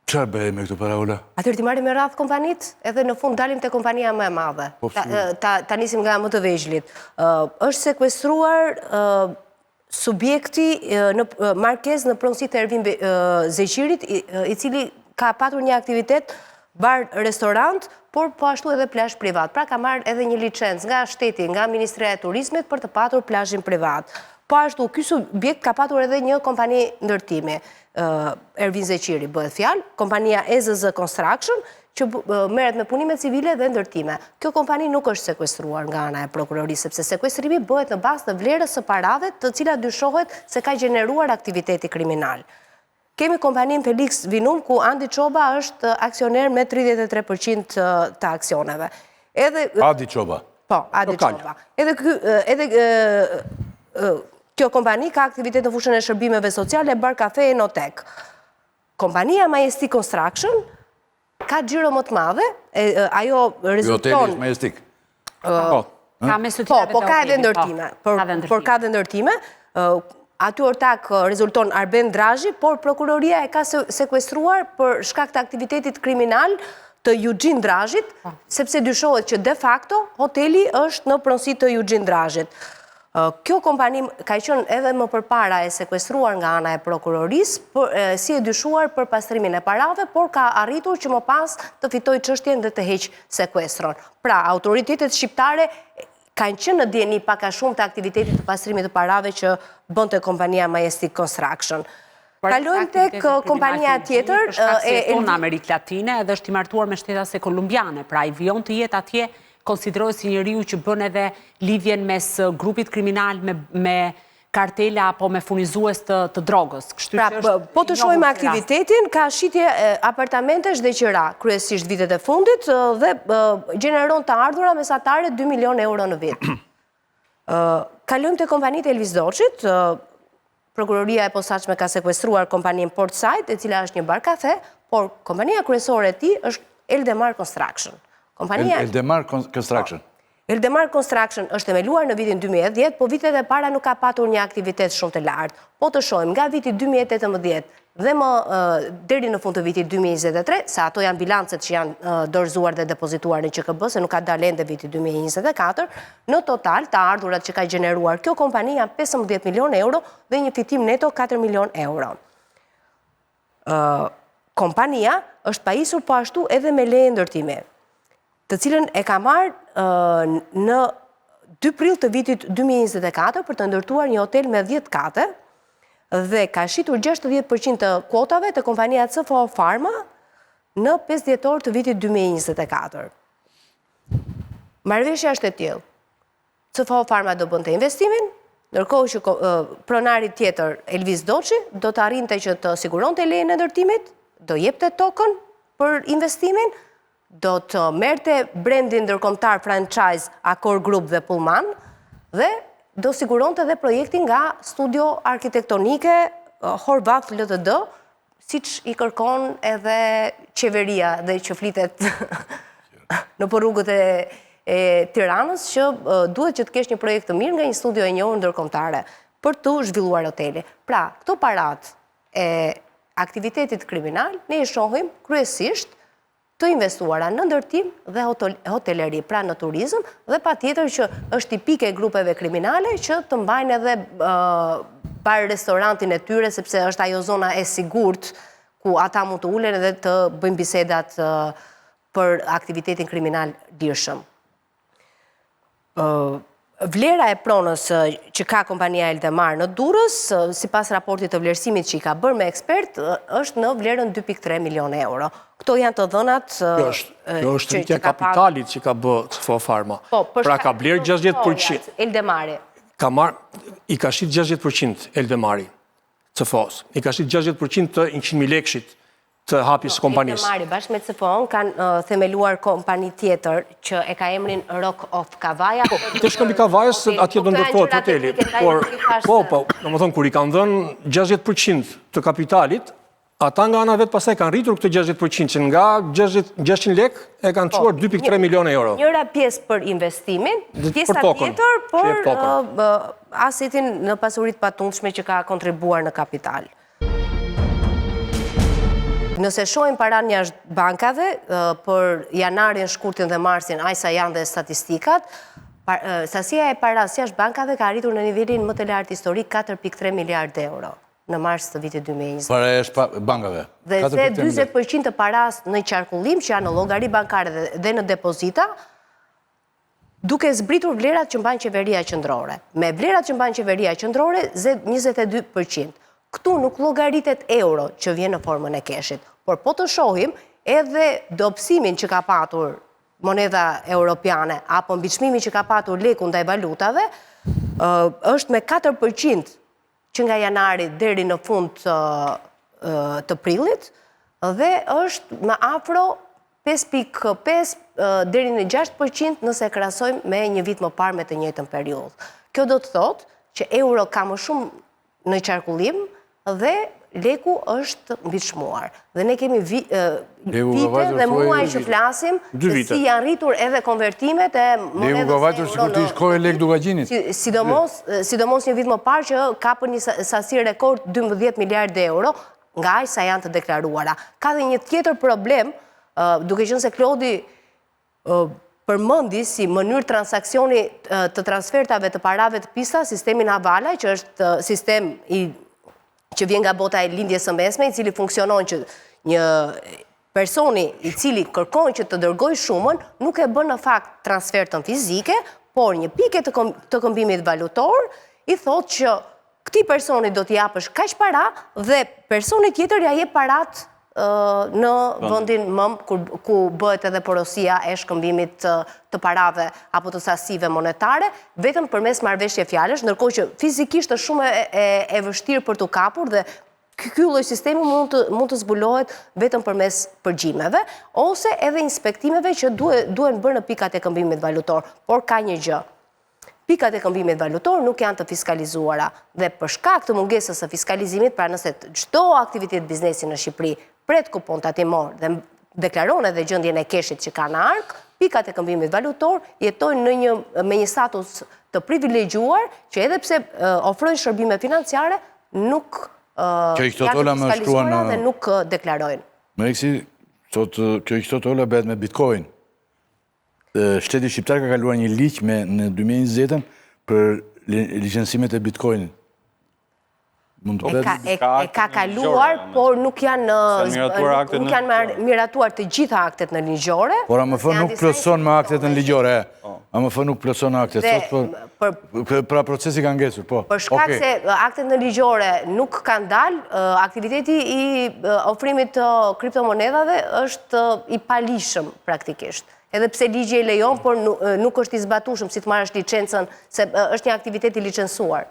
Çfarë bëhe me këto para, Ola? Atëherë ti marrim me radhë kompanit, edhe në fund dalim te kompania më e madhe. Ta nisim nga më të vegjëlit. Është sekuestruar subjekti në markezë në pronësi të Ervin Zeqirit, i cili ka patur një aktivitet bar restorant, por po ashtu edhe plazh privat. Pra ka marrë edhe një licencë nga shteti, nga Ministria e Turizmit për të patur plazhin privat. Po ashtu, ky subjekt ka patur edhe një kompani ndërtimi. Ervin Zeqiri bëhet fjalë, kompania EZZ Construction, që merret me punime civile dhe ndërtime. Kjo kompani nuk është sekuestruar nga ana e prokurorisë, sepse sekuestrimi bëhet në bazë të vlerës së parave, të cilat dyshohet se ka gjeneruar aktiviteti kriminal. Kemi kompaninë Felix Vinum, ku Andi Çoba është aksioner me 33% të aksioneve. Adi Çoba? Po, Adi Çoba. Edhe kjo kompani ka aktivitet në fushën e shërbimeve sociale, bar kafe e notek. Kompania Majestic Construction ka xhiro më të madhe, ajo rezulton... Hoteli është Majestic? Po, ka edhe ndërtime. Por ka edhe ndërtime. Aty ortak rezulton Arben Drazhi, por prokuroria e ka sekuestruar për shkak të aktivitetit kriminal të Eugene Drazhit, sepse dyshohet që de facto hoteli është në pronësi të Eugene Drazhit. Kjo kompani ka qenë edhe më përpara e sekuestruar nga ana e prokurorisë, si e dyshuar për pastrimin e parave, por ka arritur që më pas të fitojë çështjen dhe të heqë sekuestron. Pra, autoritetet shqiptare kanë qenë në dieni pak a shumë të aktivitetit të pastrimit të parave që bënte kompania Majestic Construction. Kalojmë tek kompania tjetër. Për shkak se jeton në Amerikë Latine edhe është i martuar me shtetasë kolumbiane, pra i vijon të jetë atje, konsiderohet si njeriu që bën edhe lidhjen mes grupit kriminal me kartela apo me furnizues të drogës. Po të shohim aktivitetin, ka shitje apartamentesh dhe qira, kryesisht vitet e fundit, dhe gjeneron të ardhura mesatare 2 milion euro në vit. Kalojmë te kompanitë Elvis Doçit. Prokuroria e posaçme ka sekuestruar kompaninë Portside, e cila është një bar kafe, por kompania kryesore e tij është Eldemar Construction. Eldemar Construction? Eldemar Construction është themeluar në vitin 2010, po vitet e para nuk ka patur një aktivitet shumë të lartë. Po të shohim nga viti 2018 dhe më deri në fund të vitit 2023, se ato janë bilancet që janë dorëzuar dhe depozituar në QKB, se nuk ka dalë ende viti 2024, në total të ardhurat që ka gjeneruar kjo kompani janë 15 milion euro dhe një fitim neto 4 milion euro. Kompania është pajisur po ashtu edhe me leje ndërtimi, të cilën e ka marrë në 2 prill të vitit 2024 për të ndërtuar një hotel me 10 kate dhe ka shitur 60% të kuotave të kompania CFO Pharma në 5 dhjetor të vitit 2024. Marrëveshja është e tillë. CFO Pharma do bënte investimin, ndërkohë që pronari tjetër, Elvis Doçi, do të arrinte që të siguronte lejen e ndërtimit, do jepte tokën për investimin, do të merrte brendin ndërkombëtar franchise Accor Group dhe Pullman dhe do siguronte dhe projektin nga studio arkitektonike Horvath Ltd, siç i kërkon edhe qeveria dhe që flitet në rrugët e Tiranës, që duhet që të kesh një projekt të mirë nga një studio e njohur ndërkombëtare për të zhvilluar hoteli. Pra, këto parat e aktivitetit kriminal ne i shohim kryesisht të investuara në ndërtim dhe hoteleri, pra në turizëm, dhe patjetër që është tipike e grupeve kriminale që të mbajnë edhe bar-restorantin e tyre, sepse është ajo zona e sigurt ku ata mund të ulen edhe të bëjnë bisedat për aktivitetin kriminal lirshëm. Vlera e pronës që ka kompania Eldemar në Durrës, sipas raportit të vlerësimit që i ka bërë me ekspert, është në vlerën 2.3 milion euro. Këto janë të dhënat... Kjo është rritja kapitalit që ka bë CFO Pharma. Pra ka blerë 60%. Eldemari. I ka shit 60% Eldemari, CFO-s. I ka shit 60% të 100.000 lekshit të hapjes kompanisë. Eldemari bashkë me CFO-n kanë themeluar kompani tjetër që e ka emrin Rock of Kavaja. Të shkëmbi Kavajës, atje do ndërtohet hoteli. Po, në më thonë, kur i kanë dhënë 60% të kapitalit, ata nga ana vetë pasaj kanë rritur këtë 60%, që nga 600 lek e kanë quar 2.3 milion euro. Njëra pjesë për investimin, pjesa tjetër për asetin në pasurit patundshme që ka kontribuar në kapital. Nëse shohim para jashtë bankave, për janarin, shkurtin dhe marsin, ajsa janë dhe statistikat, sasia e paras jashtë bankave ka arritur në nivelin më të lartë historik 4.3 miliard euro në mars të vitit 2020. Para jashtë bankave. Dhe se 20% të paras në qarkullim që janë në llogari bankare dhe në depozita, duke zbritur vlerat që mban qeveria qendrore. Me vlerat që mban qeveria qendrore, zed 22%. Këtu nuk llogaritet euro që vjen në formën e keshit, por po të shohim edhe dobësimin që ka patur moneda europiane apo mbiçmimin që ka patur leku ndaj valutave, është me 4% që nga janari deri në fund të prillit dhe është më afro 5.5 deri në 6% nëse krahasojmë me një vit më parë me të njëjtën periudhë. Kjo do të thotë që euro ka më shumë në qarkullim dhe leku është mbiçmuar. Dhe ne kemi vite dhe muaj që flasim se si janë rritur edhe konvertimet e monedës Leku ka vajtur sikur të shkojë lek dugagjinit. Sidomos një vit më parë që kapën një sasi rekord 12 miliardë euro nga aq sa janë të deklaruara. Ka dhe një tjetër problem, duke qenë se Klodi përmendi si mënyrë transaksioni të transfertave të parave të pista sistemin Havala, që është sistem që vjen nga bota e lindjes së mesme, i cili funksionon që një personi i cili kërkon që të dërgoj shumën, nuk e bën në fakt transfertën fizike, por një pike të këmbimit valutor i thotë që këtij personi do t'i japësh kaq para dhe personi tjetër ja jep parat në vendin mëm ku bëhet edhe porosia e shkëmbimit të parave apo të sasive monetare, vetëm përmes marrëveshje fjalësh, ndërkohë që fizikisht është shumë e vështirë për t'u kapur dhe ky lloj sistemi mund të zbulohet vetëm përmes përgjimeve ose edhe inspektimeve që duhen bërë në pikat e këmbimit valutor. Por ka një gjë. Pikat e këmbimit valutor nuk janë të fiskalizuara dhe për shkak të mungesës së fiskalizimit, pra nëse çdo aktivitet biznesi në Shqipëri pret kupon tatimor dhe deklaron edhe gjendjen e keshit që ka në ark, pikat e këmbimit valutor jetojnë me një status të privilegjuar që edhe pse ofrojnë shërbime financiare nuk janë të fiskalizuara dhe nuk deklarojnë. Meksi, thotë kjo këto bëhet me Bitcoin. Shteti shqiptar ka kaluar një ligj në 2020 për licencimet e Bitcoinit. E ka kaluar, por nuk janë miratuar të gjitha aktet në ligjore. Por AMF nuk plotson me aktet në ligjore. AMF nuk plotson aktet. Pra procesi ka ngesur, po. Për shkak se aktet në ligjore nuk kanë dalë, aktiviteti i ofrimit të kriptomonedhave është i palishëm praktikisht. Edhe pse ligji e lejon, por nuk është i zbatueshëm si të marrësh licencën, se është një aktivitet i licencuar.